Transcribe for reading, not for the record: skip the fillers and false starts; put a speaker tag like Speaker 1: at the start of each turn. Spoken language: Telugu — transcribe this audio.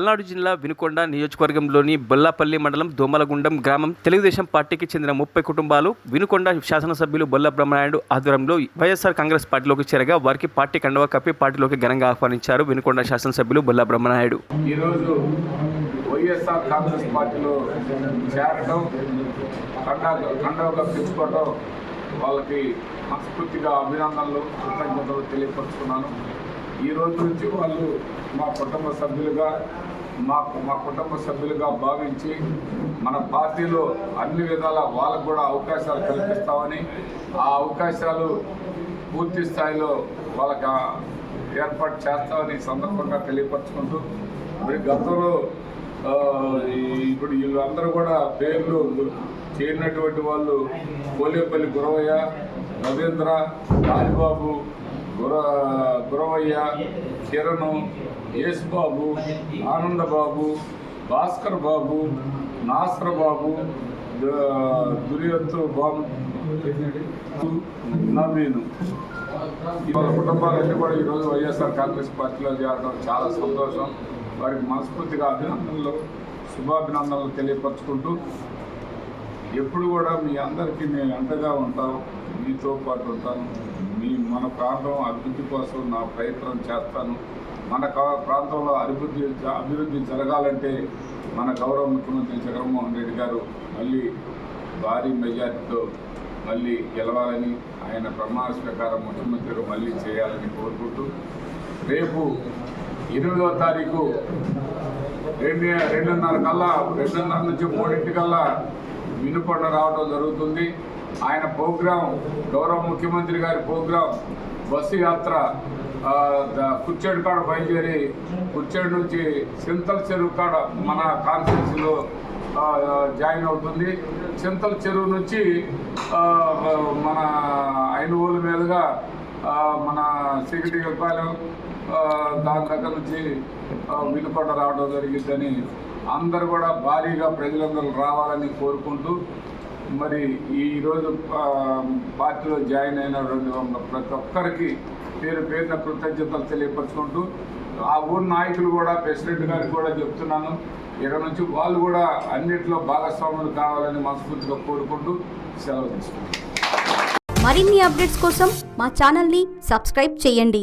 Speaker 1: పల్నాడు జిల్లా వినుకొండ నియోజకవర్గంలోని బొల్లాపల్లి మండలం దోమలగుండం గ్రామం తెలుగుదేశం పార్టీకి చెందిన 30 కుటుంబాలు వినుకొండ శాసనసభ్యులు బొల్ల బ్రహ్మనాయుడు ఆధ్వర్యంలో వైఎస్ఆర్ కాంగ్రెస్ పార్టీలోకి చేరగా వారికి పార్టీ కండువా కప్పి పార్టీలోకి ఘనంగా ఆహ్వానించారు వినుకొండ శాసనసభ్యులు బొల్ల బ్రహ్మనాయుడు.
Speaker 2: ఈరోజు వైఎస్ఆర్ కాంగ్రెస్ పార్టీలో చేరడం, కండువా కప్పించుకోవడం వాళ్ళకి మనస్ఫూర్తిగా అభినందనలు, కృతజ్ఞతలు తెలియపరుచుకున్నాను. ఈ రోజు నుంచి వాళ్ళు మా కుటుంబ సభ్యులుగా భావించి మన పార్టీలో అన్ని విధాల వాళ్ళకు కూడా అవకాశాలు కల్పిస్తామని, ఆ అవకాశాలు పూర్తి స్థాయిలో వాళ్ళకి ఏర్పాటు చేస్తామని సందర్భంగా తెలియపరచుకుంటూ, మరి గతంలో ఇప్పుడు వీళ్ళందరూ కూడా పేర్లు చేరినటువంటి వాళ్ళు కోలేపల్లి గురవయ్య, రవీంద్ర, రాజబాబు, గురవయ్య, కిరణ్, యేసుబాబు, ఆనందబాబు, భాస్కర్ బాబు, నాసర్ బాబు, దుర్యంతు బాబు, నవీను, వాళ్ళ కుటుంబాలన్నీ కూడా ఈరోజు వైఎస్ఆర్ కాంగ్రెస్ పార్టీలో చేరడం చాలా సంతోషం. వారికి మనస్ఫూర్తిగా అభినందనలు, శుభాభినందనలు తెలియపరచుకుంటూ, ఎప్పుడు కూడా మీ అందరికీ నేను అండగా ఉంటాను, మీతో పాటు ఉంటాను. మన ప్రాంతం అభివృద్ధి కోసం నా ప్రయత్నం చేస్తాను. మన ప్రాంతంలో అభివృద్ధి జరగాలంటే మన గౌరవ ముఖ్యమంత్రి జగన్మోహన్ రెడ్డి గారు మళ్ళీ భారీ మెజార్టీతో మళ్ళీ గెలవాలని, ఆయన ప్రమాణ స్వీకారం ముఖ్యమంత్రిగా మళ్ళీ చేయాలని కోరుకుంటూ, రేపు 8వ తారీఖు 2:30 నుంచి 3 కల్లా వినుకొండ రావడం జరుగుతుంది. ఆయన ప్రోగ్రాం, గౌరవ ముఖ్యమంత్రి గారి ప్రోగ్రాం బస్సు యాత్ర కుర్చేడు కాడ బయలుదేరి కుర్చేడు నుంచి చింతల చెరువు కాడ మన కాన్స్టిట్యూన్సీలో జాయిన్ అవుతుంది. చింతల చెరువు నుంచి మన ఐనుగోలు మీదుగా మన సిగిటిపాలెం, దాని దగ్గర నుంచి వినుకొండ రావడం జరిగిందని, అందరూ కూడా భారీగా ప్రజలందరూ రావాలని కోరుకుంటూ, మరి ఈరోజు పార్టీలో జాయిన్ అయిన ప్రతి ఒక్కరికి పేరున కృతజ్ఞతలు తెలియపరచుకుంటూ, ఆ ఊరు నాయకులు కూడా, ప్రెసిడెంట్ గారికి కూడా చెప్తున్నాను, ఇక నుంచి వాళ్ళు కూడా అన్నింటిలో భాగస్వాములు కావాలని మనస్ఫూర్తిగా కోరుకుంటూ సెలవు తీసుకుంటాను.
Speaker 3: మరిన్ని అప్డేట్స్ కోసం మా ఛానల్ని సబ్స్క్రైబ్ చేయండి.